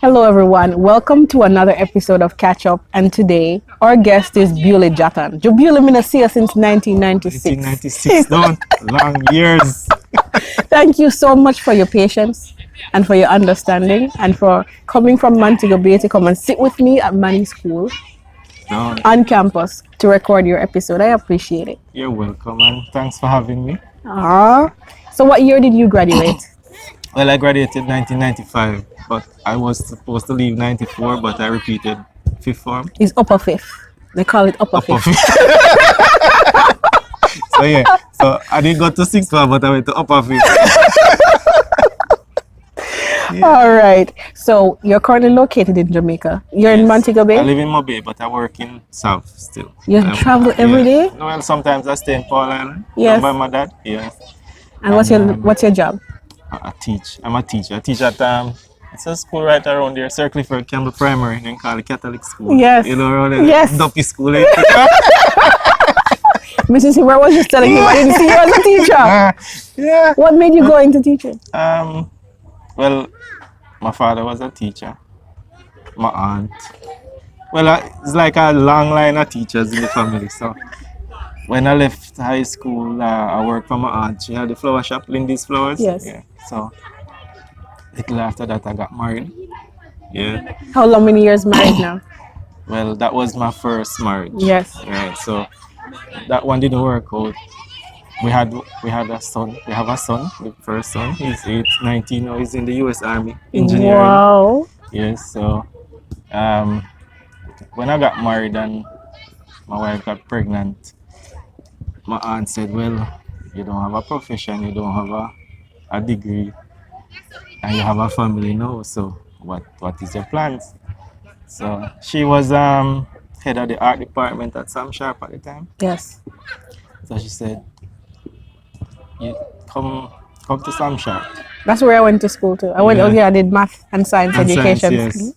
Hello, everyone. Welcome to another episode of Catchup. And today, our guest is Bulie Jathan. Bulie, I see her since 1996. 1996, don't long years. Thank you so much for your patience and for your understanding and for coming from Montego Bay to come and sit with me at Manny School No, on campus to record your episode. I appreciate it. you're welcome and thanks for having me. So what year did you graduate? Well, I graduated 1995, but I was supposed to leave 94, but I repeated fifth form. It's upper fifth. They call it upper Upper fifth. fifth. So I didn't go to sixth form, but I went to upper fifth. All right. So you're currently located in Jamaica. You're in Montego Bay? I live in Mobay, but I work in South still. You travel every day? No, well, sometimes I stay in Paul Island. Yes. By my dad. Yeah. And what's your job? I teach. I'm a teacher. I teach at it's a school right around there, Circle for Campbell Primary, then called the Catholic School. Yes. You know, around there. Yes. Duppy School. Mrs. Where was just telling him I didn't see you as a teacher. Yeah. What made you go into teaching? Well, my father was a teacher. My aunt. Well, it's like a long line of teachers in the family. So when I left high school, I worked for my aunt. She had the flower shop, Lindy's Flowers. Yes. Yeah. So little after that, I got married. Yeah. How many years married now? Well, that was my first marriage. Yes. Right. So that one didn't work out. We had a son. We have a son, the first son. He's 19 now. He's in the U.S. Army engineering. Wow. Yes. So when I got married and my wife got pregnant, my aunt said, "Well, you don't have a profession, you don't have a degree, and you have a family now. So what is your plans?" So she was head of the art department at Sam Sharp at the time. Yes. So she said, "You come to Sam Sharp." That's where I went to school too. I did math and science And education. science, yes.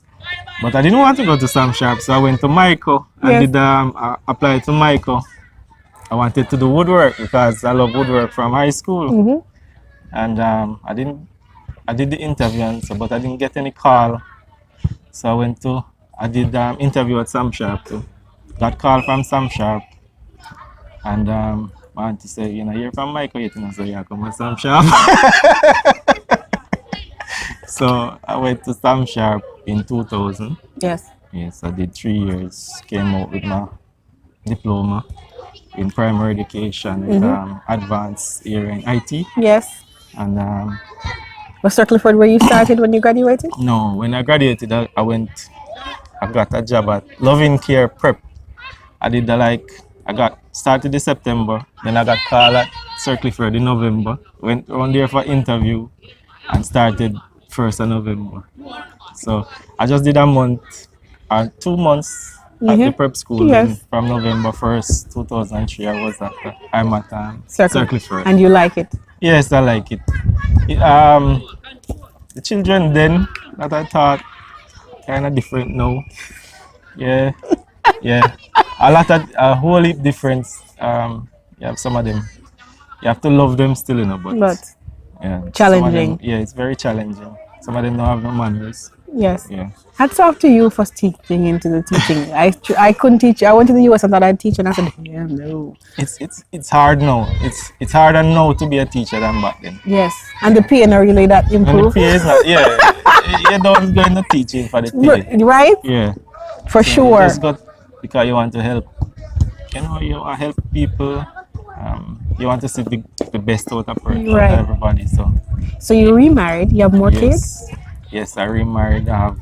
But I didn't want to go to Sam Sharp, so I went to Michael and Yes. did I applied to Michael. I wanted to do woodwork because I love woodwork from high school. Mm-hmm. And I did the interview, but I didn't get any call. So I did interview at Sam Sharp too. Got call from Sam Sharp. And my auntie said, "You're from Michael yet?" And I said, "Yeah, come to Sam Sharp." So I went to Sam Sharp in 2000. Yes. Yes, I did 3 years. Came out with my diploma in primary education with advanced area in IT. Yes. And Was Circle Ford where you started when you graduated? no, when I graduated, I got a job at Loving Care Prep. I did started in September, then I got called at Circle Ford in November. Went on there for interview and started 1st of November. So I just did a month or 2 months at the prep school. Yes. And from November 1st, 2003, I'm at Circle Ford. And you like it? Yes, I like it. The children then that I thought kind of different now. Yeah, yeah. A whole heap difference. You have some of them. You have to love them still, but yeah, challenging. It's very challenging. Some of them don't have no manners. Yes. Yeah. Hats off to you for sticking into the teaching. I couldn't teach. I went to the US and thought I'd teach, and I said, "Yeah, no." It's hard now. It's harder now to be a teacher than back then. Yes, and the pay not really that And the improved. pay is not. Yeah, you don't go into teaching for the pay. Right? Yeah. For So sure. You just got because you want to help. You want to help people. You want to see the best out of Right. everybody. So you remarried. You have more kids. Yes, I remarried. I have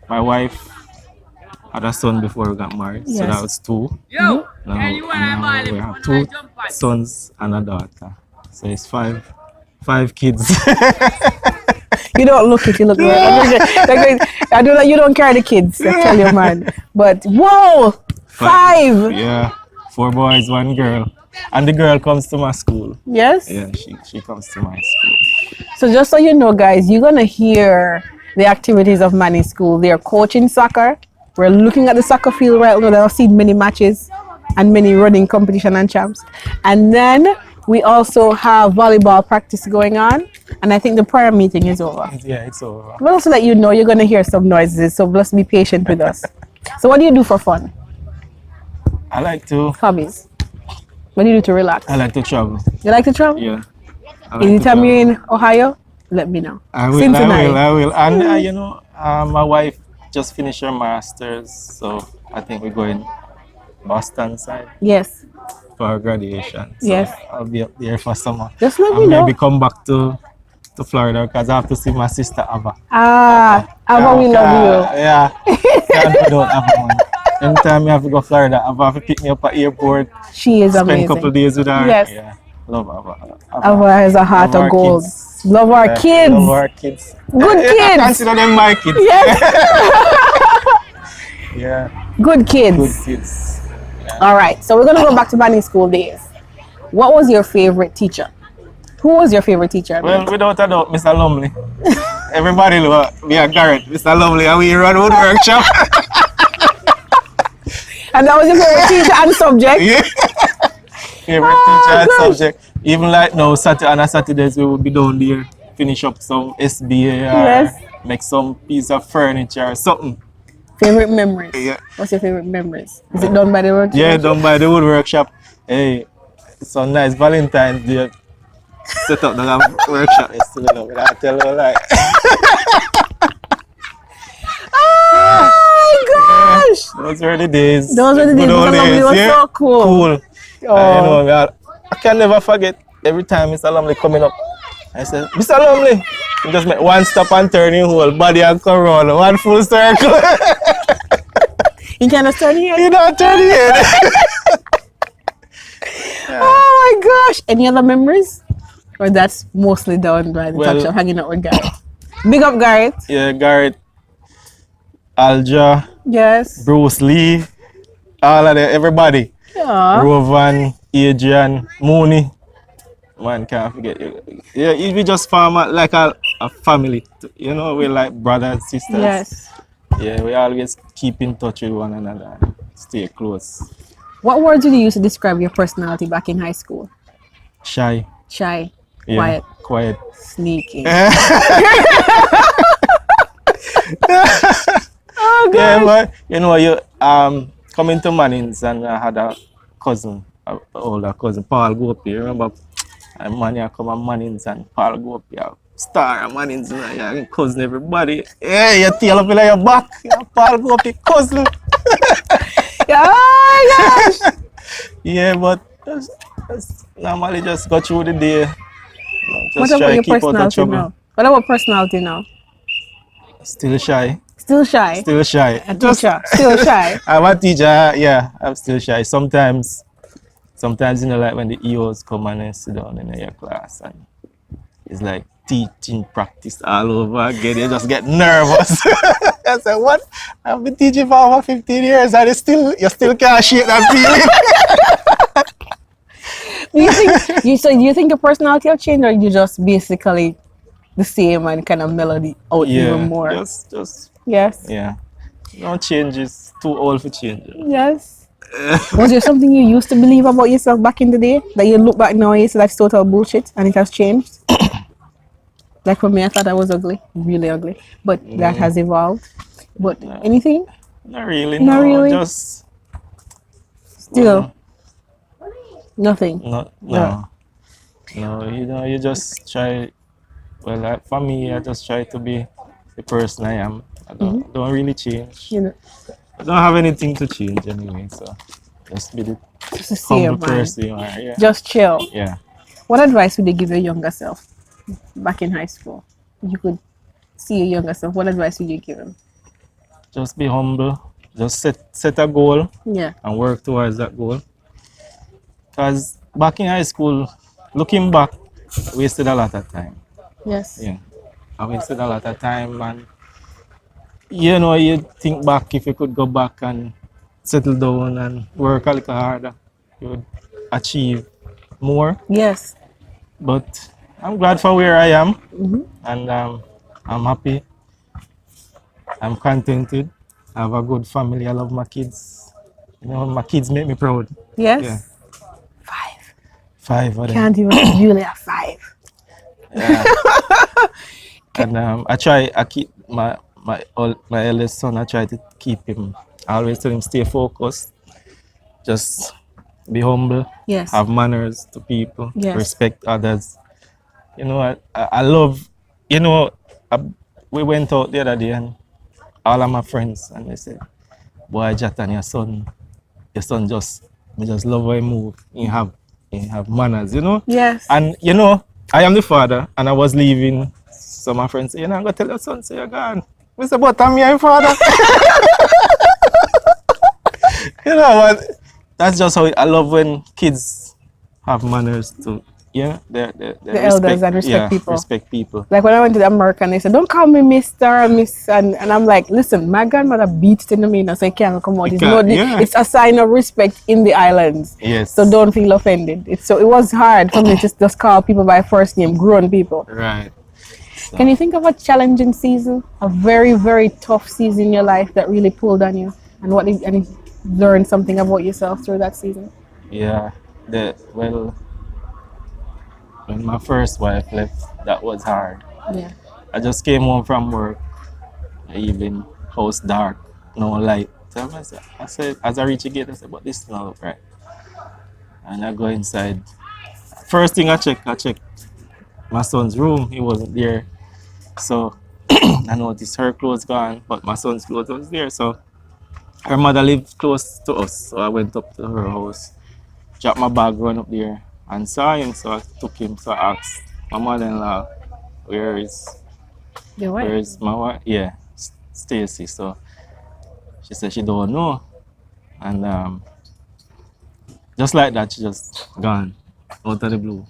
my wife had a son before we got married, so Yes. that was 2. Now we have 2 sons and a daughter. So it's 5 kids. You don't look it. You look right. I know that you don't carry the kids. I tell you, man. But whoa, 5. Yeah, 4 boys, 1 girl, and the girl comes to my school. Yes. Yeah, she comes to my school. So just so you know, guys, you're gonna hear the activities of Manny School. They're coaching soccer. We're looking at the soccer field right now. I've seen many matches and many running competition and champs. And then We also have volleyball practice going on, and I think the prayer meeting is over. Yeah, it's over. But also let you know you're gonna hear some noises, so just be patient with us. So what do you do for fun? I like to Hobbies. What do you do to relax? I like to travel. You like to travel? Yeah. I like to Anytime travel. you're in Ohio, let me know. I will. Cincinnati. I will. And you know, my wife just finished her masters, so I think we're going Boston side Yes. for her graduation. So Yes. I'll be up there for summer. Just let me And know. maybe come back to Florida because I have to see my sister Ava. Ava, we love you. Yeah. Can't do without Ava, man. Anytime you have to go Florida, Ava have to pick me up at airport. She is Spend amazing. a couple of days with her. Yes. Yeah. Love Ava. Ava has a heart Love of our gold. kids. Love our Yeah, kids. Love our kids. Good I kids. consider them my kids. Yes. Yeah. Good kids. Good kids. All right. So we're gonna go back to boarding school days. What was your favorite teacher? Who was your favorite teacher? Well, without a doubt, Mr. Lumley. Everybody know me and Garrett, Mr. Lumley, and we run wood workshop. And that was your favorite teacher and subject? Yeah. Favorite teacher and subject. Even like now, on Saturdays, we would be down there, finish up some SBA or Yes. make some piece of furniture or something. Favorite memories? Yeah. What's your favorite memories? Is it done by the road? Yeah, done by the wood workshop. Hey, it's a nice Valentine's Day. Set up the workshop yesterday, but I tell you like. Oh my gosh! Those were the days. Those were the days. Good old Mr. Lumley was so cool. Cool. Oh. You know, I can never forget every time Mr. Lumley coming up. I said, Mr. Lumley, you just make one stop and turn your whole body and come around, one full circle. You cannot turn here? You don't turn your head. Oh my gosh! Any other memories? Or that's mostly done by the Well- touch of hanging out with Garrett. Big up Garrett. Yeah, Garrett, Alja, Yes. Bruce Lee, all of them, everybody. Yeah. Rovan, Adrian, Mooney. Man, can't forget you. Yeah, we just form like a family. You know, we're like brothers, sisters. Yes. Yeah, we always keep in touch with one another. Stay close. What words would you use to describe your personality back in high school? Shy. Shy, Yeah, quiet, Quiet. sneaky. Oh god. Yeah, but you know, you coming to Mannings and I had a cousin, a older cousin, Paul go up here. Remember, and Mania come and Mannings and Paul go up here. Star and Mannings, you know, yeah, cousin everybody. Yeah, your tail up in your back. Yeah, Paul go up your cousin. Oh my gosh. Yeah, but just normally just go through the day. You know, What just about try your to keep out of personality trouble. now? What about personality now? Still shy. Still shy. Still shy. A teacher. Still shy. I'm a teacher, yeah, I'm still shy. Sometimes, you know, like when the EOs come and they sit down in your class and it's like teaching practice all over again, you just get nervous. I said, what? I've been teaching for over 15 years and you still can't shake that feeling. Do you think your personality have changed, or you just basically the same and kind of melody out even more? Just, Yes. yeah. No changes, too old for change. Yes. Was there something you used to believe about yourself back in the day that you look back now and you say that's total bullshit and it has changed? Like for me, I thought I was ugly, really ugly, but that has evolved. But anything? Not really, Not no, really? just... Still? Nothing. No, Yeah. no, you know, you just try. Well, like, for me, I just try to be the person I am. I don't really change. You know, I don't have anything to change anyway, so just be the just the same, humble man. person you are. Yeah. Just chill. Yeah. What advice would you give your younger self back in high school? If you could see your younger self, what advice would you give him? Just be humble. Just set a goal Yeah. and work towards that goal. Because back in high school, looking back, I wasted a lot of time. Yes. Yeah. I wasted a lot of time, and you know, you think back, if you could go back and settle down and work a little harder, you would achieve more. Yes. But I'm glad for where I am, and I'm happy. I'm contented. I have a good family. I love my kids. You know, my kids make me proud. Yes. Yeah. 5 of them. Can't even Bulie at 5. Yeah. And I keep my eldest son, I try to keep him. I always tell him stay focused, just be humble, Yes. have manners to people, Yes. respect others. You know, I love, you know, we went out the other day and all of my friends and they said, boy Jathan, your son me just love how he move. He have manners, you know? Yes. And you know, I am the father and I was leaving. So my friends say, you know, I'm gonna tell your son, say you're gone. I said, but I'm your father. You know what? That's just how I love when kids have manners to, yeah, The elders and respect people. Respect people. Like when I went to America and they said, don't call me Mr. or Miss. And I'm like, listen, my grandmother beats it in me now, so I can't come out. It's a sign of respect in the islands. Yes. So don't feel offended. It was hard for me to just call people by first name, grown people. Right. So. Can you think of a challenging season, a very, very tough season in your life that really pulled on you? And you learned something about yourself through that season? Yeah. When my first wife left, that was hard. Yeah. I just came home from work, even house dark, no light. So I said, as I reach the gate, I said, but this is not right. And I go inside. First thing I check my son's room. He wasn't there. So I noticed her clothes gone, but my son's clothes was there. So her mother lived close to us. So I went up to her house, dropped my bag, run up there, and saw him. So I took him. So I asked my mother-in-law, where is my wife? Yeah, Stacy. So she said she don't know. And just like that, she just gone out of the blue.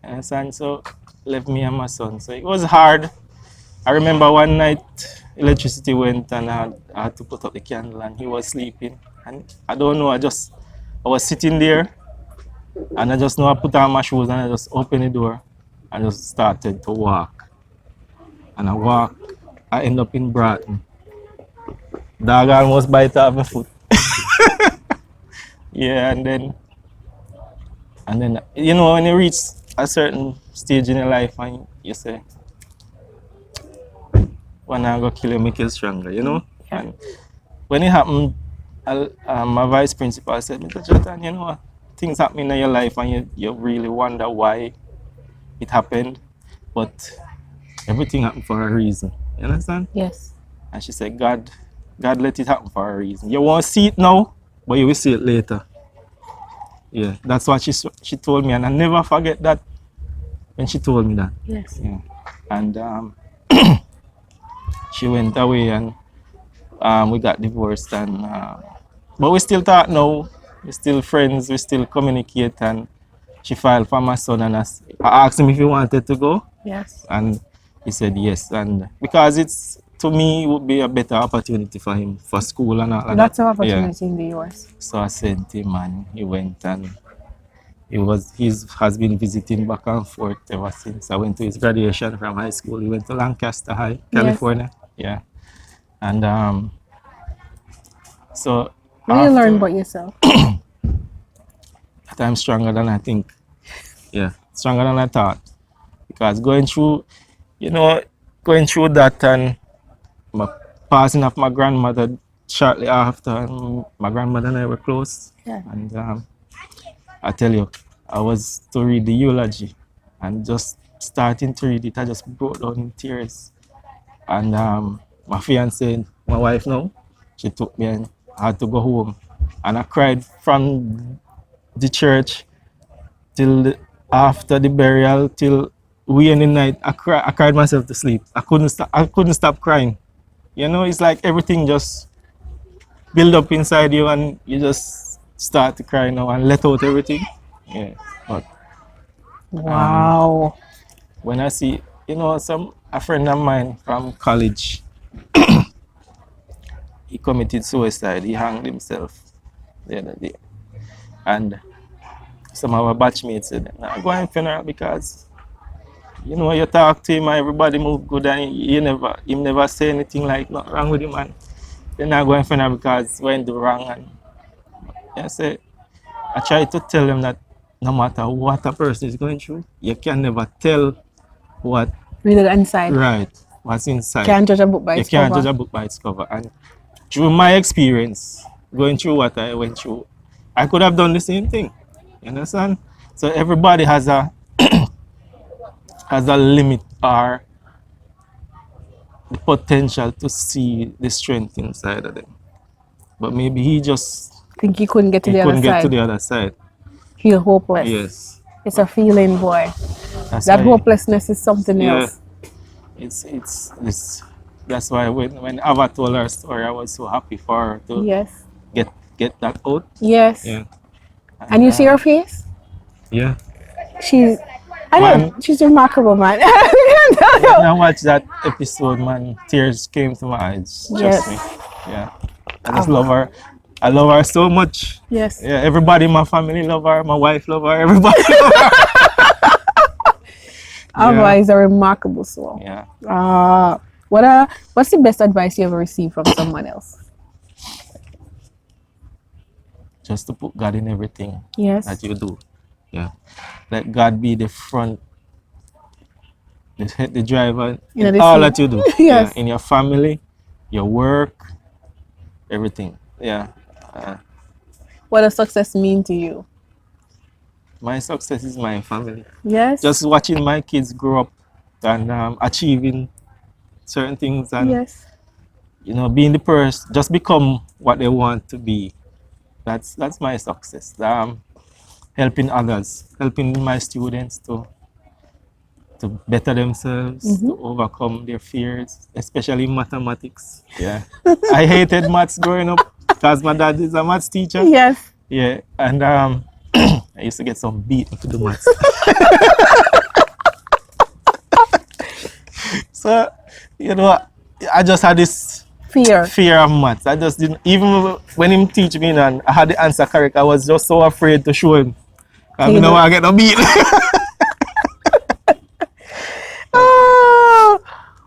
And so left me and my son. So it was hard. I remember one night electricity went and I had to put up the candle and he was sleeping. And I don't know, I was sitting there and I just know I put on my shoes and I just opened the door and just started to walk. And I walk, I end up in Broughton. Dog almost bite off my foot. Yeah, and then you know, when you reach a certain stage in your life and you say, when I go kill you, make you stronger, you know? Yeah. And when it happened, my vice principal said, Mr. Jathan, you know, things happen in your life and you really wonder why it happened, but everything happened for a reason. You understand? Yes. And she said, God let it happen for a reason. You won't see it now, but you will see it later. Yeah, that's what she told me, and I never forget that when she told me that. Yes. Yeah. And she went away and we got divorced, and but we still talk now. We're still friends, we still communicate, and she filed for my son and I asked him if he wanted to go. Yes. And he said yes, and because to me it would be a better opportunity for him for school and all that. Lots of opportunity in the US. So I sent him and he went and he has been visiting back and forth ever since. I went to his graduation from high school. He went to Lancaster High, California. Yes. Yeah. And so what do you learn about yourself? That I'm stronger than I think. Yeah, stronger than I thought. Because going through that and my passing of my grandmother shortly after, and my grandmother and I were close. Yeah. And I tell you, I was to read the eulogy and just starting to read it, I just broke down in tears. And my fiancée, my wife now, she took me and I had to go home. And I cried from the church till after the burial, till way in the night. I cried myself to sleep. I couldn't stop crying. You know, it's like everything just build up inside you and you just start to cry now and let out everything. Yeah. But wow. When I see, you know, a friend of mine from college, he committed suicide. He hanged himself the other day. And some of our batchmates said, nah, go in funeral because, you know, you talk to him and everybody move good and he never say anything like nothing wrong with him, and they're not going funeral because when do wrong. And I say, I try to tell him that no matter what a person is going through, you can never tell what Read it inside. right, what's inside. Can't judge a book by You its can't cover. judge a book by its cover. And through my experience, going through what I went through, I could have done the same thing. You understand? So everybody has a has a limit or the potential to see the strength inside of them. But maybe he just Think he couldn't get to he the couldn't other get side. to the other side. Feel hopeless. Yes. It's a feeling, boy. That's That why hopelessness is something yeah. else. It's that's why when Ava told her story, I was so happy for her to Yes. get that out. Yes. Yeah. And you see her face? Yeah. She's Man. she's remarkable, man. I can't tell you. When I watched that episode, man, tears came to my eyes. Trust Yes. me. Yeah. I just love her. I love her so much. Yes. Yeah, everybody in my family love her. My wife love her. Everybody love her. Ava is a remarkable soul. Yeah. What's the best advice you ever received from someone else? Just to put God in everything Yes. that you do. Yeah. Let God be the front, the driver You know, in the all seat. that you do. Yes. Yeah. In your family, your work, everything. Yeah. What does success mean to you? My success is my family. Yes. Just watching my kids grow up and achieving certain things and yes. you know being the person, just become what they want to be. That's my success. Helping others, helping my students to better themselves, to overcome their fears, especially mathematics. Yeah, I hated maths growing up because my dad is a maths teacher. Yes. Yeah, and I used to get some beaten to do maths. So, you know, I just had this fear of maths. I just didn't, even when him teach me and I had the answer correct, I was just so afraid to show him. I don't know why I get no beat.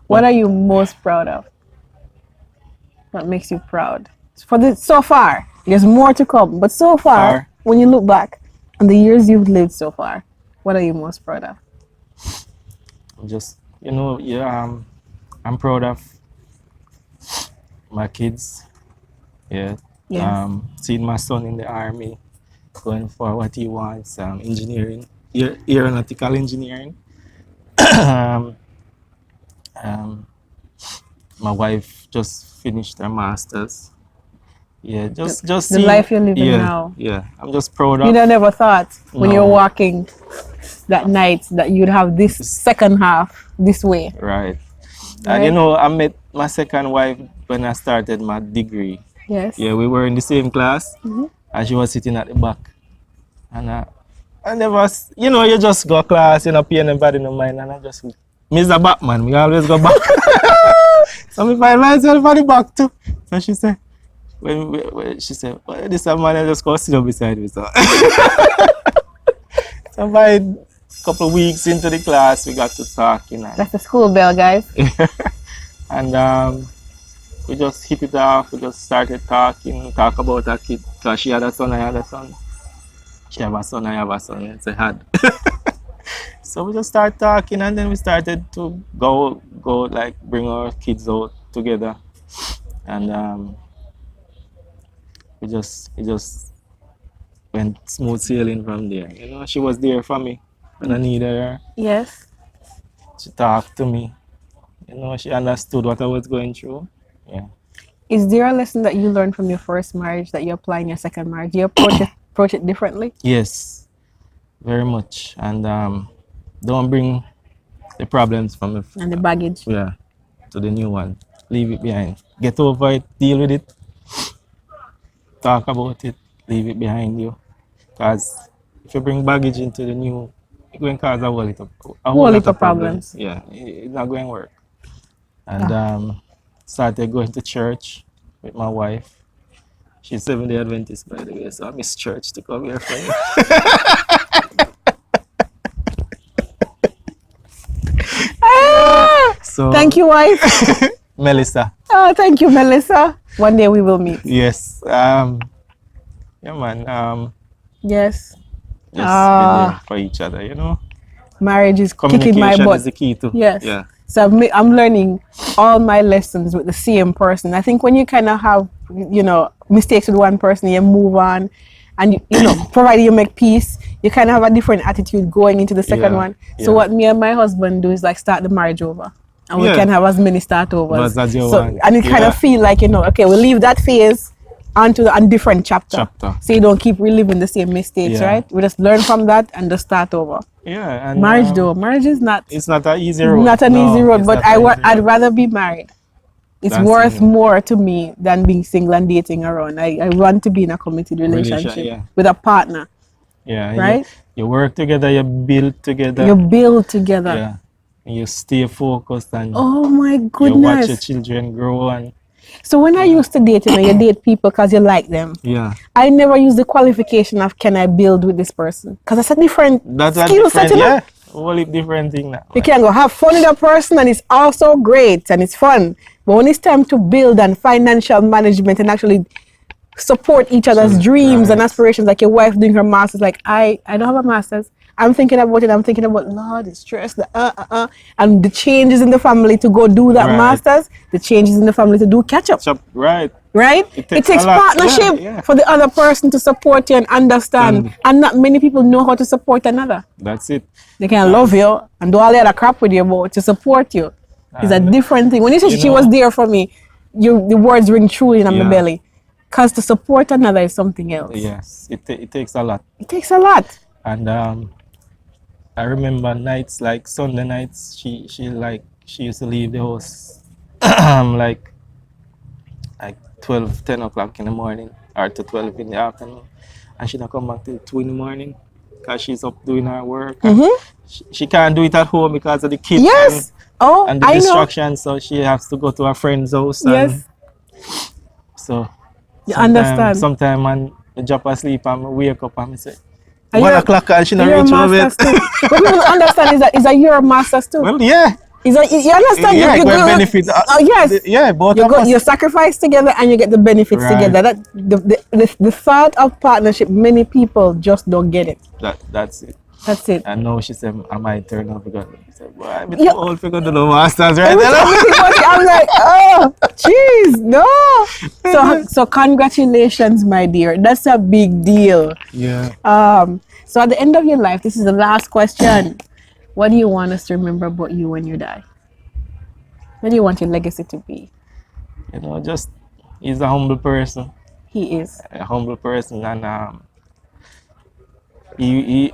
What are you most proud of? What makes you proud? For this, so far, there's more to come, but so far, when you look back on the years you've lived so far, what are you most proud of? Just, you know, yeah, I'm proud of my kids. Yeah. Yes. Seeing my son in the army, going for what he wants, engineering, aeronautical engineering. My wife just finished her master's. Yeah, just the life you're living now. Yeah, I'm just proud of. You never thought when you're walking that night that you'd have this second half this way. Right. And you know, I met my second wife when I started my degree. Yes. Yeah, we were in the same class, and she was sitting at the back. And I never, you know, you just go class, you know, pay anybody no mind, and I just, miss the back, man. We always go back. So I find myself at the back too. So she said, when she said, well, this man, I just go sit up beside me. So, so by a couple of weeks into the class, we got to talk, you know. That's the school bell, guys. And we just hit it off. We just started talk about her kid. Because she had a son, I had a son. She have a son, I have a son. It's a had. So we just started talking, and then we started to go like bring our kids out together. And it just went smooth sailing from there. You know, she was there for me when I needed her. Yes. She talked to me. You know, she understood what I was going through. Yeah. Is there a lesson that you learned from your first marriage that you apply in your second marriage? Do you approach it differently? Yes, very much. And don't bring the problems from and the baggage. Yeah, to the new one. Leave it behind. Get over it. Deal with it. Talk about it. Leave it behind you. Because if you bring baggage into the new, it's going to cause a whole lot of problems. Yeah, it's not going to work. And started going to church with my wife. She's Seventh-day Adventist, by the way, so I miss church to come here for you. So thank you, wife. Melissa. Oh, thank you, Melissa. One day we will meet. Yes. Yeah, man. Yes. Just be there for each other, you know. Marriage is kicking my Communication butt. is the key too. Yes. Yeah. So I'm learning all my lessons with the same person. I think when you kind of have, mistakes with one person, you move on, and provided you make peace, you kind of have a different attitude going into the second one. So what me and my husband do is like start the marriage over, and we can have as many start overs. That's your So one. and it kind of feel like okay, we'll leave that phase onto a different chapter. So you don't keep reliving the same mistakes, right? We just learn from that and just start over. Yeah, and marriage is not. It's not an easy road. Not an easy road, but I'd road. rather be married. It's worth more to me than being single and dating around. I want to be in a committed relationship with a partner. Yeah, right? You work together, you build together. You build together. Yeah. And you stay focused and oh my goodness. You watch your children grow. And so when I used to date, you date people because you like them. Yeah. I never use the qualification of can I build with this person, because that's a different skill set. Yeah, whole different thing now. You can go have fun with a person and it's also great and it's fun. But when it's time to build and financial management and actually support each other's dreams and aspirations, like your wife doing her master's, like I don't have a master's. I'm thinking about it. I'm thinking about Lord, it's stress, and the changes in the family to go do that master's, the changes in the family to do catch-up. Right. It takes partnership for the other person to support you and understand. And not many people know how to support another. That's it. They can love you and do all the other crap with you, but to support you is a different thing. When you say she was there for me, the words ring true in my belly. Because to support another is something else. Yes, it takes a lot. It takes a lot. And I remember nights like Sunday nights, she used to leave the house like 12, 10 o'clock in the morning or to 12 in the afternoon, and she'd come back till 2 in the morning because she's up doing her work. She can't do it at home because of the kids and the distractions, so she has to go to her friend's house. So you understand. Sometimes when I drop asleep and I wake up and I say 1 o'clock and she not reach my bed. What people understand is that you're a master's too. Well, yeah. You understand? Yeah, you get benefits. Yes. Yeah, both of us. You sacrifice together and you get the benefits together. That the thought of partnership, many people just don't get it. That's it. That's it. And now she said, I might turn off because I said, boy, I'm too old for going to the masters right now. I'm like, oh, jeez, no. So congratulations, my dear. That's a big deal. Yeah. So at the end of your life, this is the last question. What do you want us to remember about you when you die? What do you want your legacy to be? Just he's a humble person. He is. A humble person, and he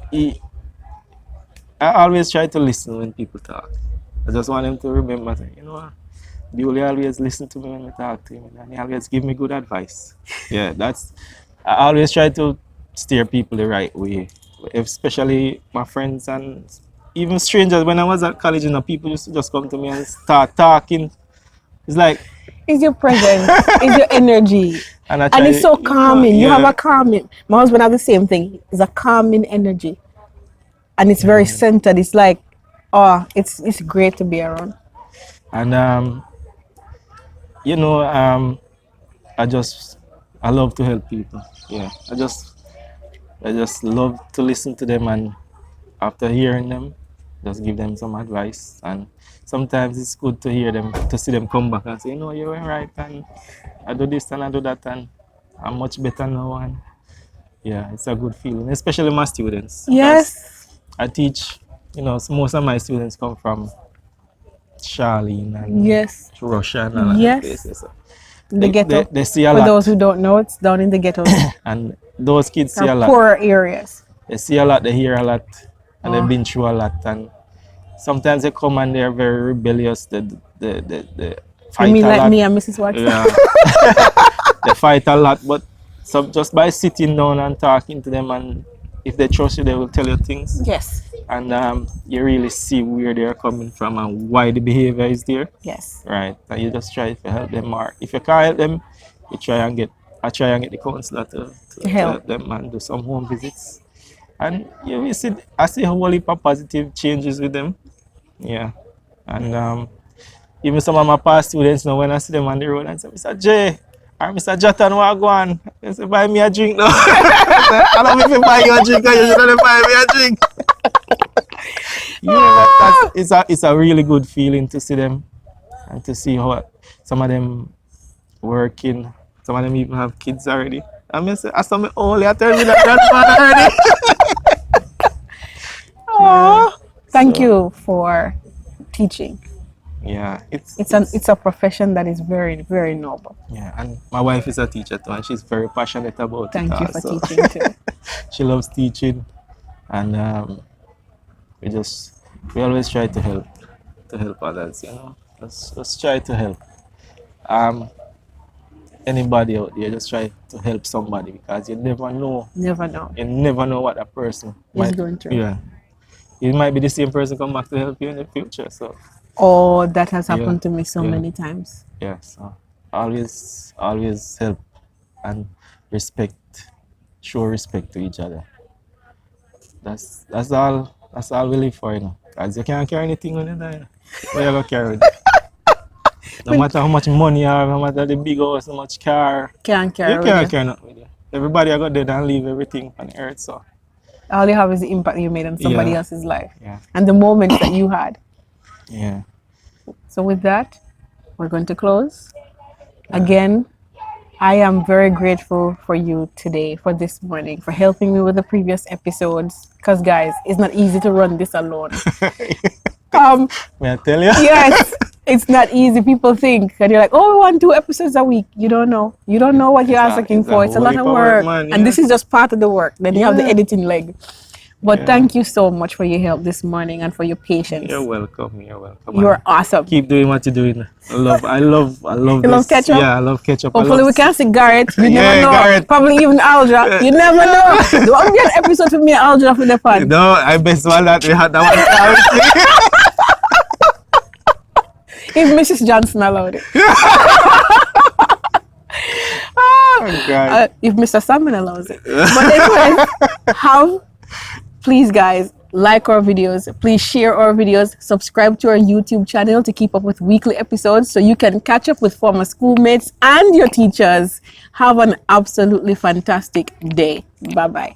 I always try to listen when people talk. I just want him to remember that, Bulie always listen to me when I talk to him, and he always give me good advice. Yeah, I always try to steer people the right way, especially my friends and even strangers. When I was at college, people used to just come to me and start talking. It's like, it's your presence, it's your energy, and it's so calming. You have a calming. My husband has the same thing. It's a calming energy, and it's very centered. It's like, it's great to be around. And I love to help people. Yeah, I just love to listen to them, and after hearing them, just give them some advice. And sometimes it's good to hear them, to see them come back and say, you were right, and I do this and I do that, and I'm much better now. And yeah, it's a good feeling, especially my students. Yes. I teach, most of my students come from Charlene and Russia and all that places. So the ghetto. They see a lot. For those who don't know, it's down in the ghetto. And those kids see a lot. Poorer areas. They see a lot, they hear a lot, and they've been through a lot. And sometimes they come and they're very rebellious. They fight you mean a like lot. Me and Mrs. Watson? Yeah. They fight a lot, but just by sitting down and talking to them, and if they trust you, they will tell you things. Yes. And you really see where they're coming from and why the behavior is there. Yes. Right. And you just try to help them more. If you can't help them, I try and get the counselor to help them and do some home visits. And you see, I see a whole heap of positive changes with them. Yeah. And even some of my past students now, when I see them on the road and say, Mr. J, Alright, Mr. Jathan, what go on? He said, buy me a drink now. I don't know if you buy you a drink, or you shouldn't buy me a drink. It's a really good feeling to see them and to see how some of them working. Some of them even have kids already. I mean, I saw me only I tell me that grandfather already. Thank you for teaching. Yeah, It's a profession that is very, very noble. yeah, and my wife is a teacher too, and she's very passionate about Thank it. you for teaching too. She loves teaching, and we always try to help others. You know, let's try to help. Anybody out there, just try to help somebody, because you never know. Never know. You never know what that person Is going through. Yeah, it might be the same person come back to help you in the future. So Oh, that has happened Yeah, to me so yeah. many times. yeah, so always help and respect. Show respect to each other. That's all. That's all we live for, you know. Cause you can't carry anything on you die. Where you gonna carry it? No matter how much money you have, no matter the big house, how much car, Can't carry you with can't you. carry nothing with you. Everybody I got dead and leave everything on the earth. So All you have is the impact you made on somebody Yeah. else's life yeah, and the moments that you had. yeah. So with that, we're going to close. Again, I am very grateful for you today, for this morning, for helping me with the previous episodes. Because guys, it's not easy to run this alone. May I tell you? Yes, it's not easy. People think and you're like, oh, we want 2 episodes a week. You don't know. You don't know what you're asking for. It's a lot of whole heap of work. work, man, And this yeah. is just part of the work. Then you have the Yeah. editing leg. But Yeah. thank you so much for your help this morning and for your patience. You're welcome. You're welcome. You're And awesome. keep doing what you're doing. I love You this. love Catchup? Yeah, I love Catchup. Hopefully we can see Garrett. You Yeah, never know. Garrett. Probably even Aldra. You never know. Don't get an episode for me and Aldra for the fun. No, I best one that we had that one. If Mrs. Johnson allowed it. Oh, God. If Mr. Salmon allows it. But anyway, please guys, like our videos. Please share our videos. Subscribe to our YouTube channel to keep up with weekly episodes so you can catch up with former schoolmates and your teachers. Have an absolutely fantastic day. Bye-bye.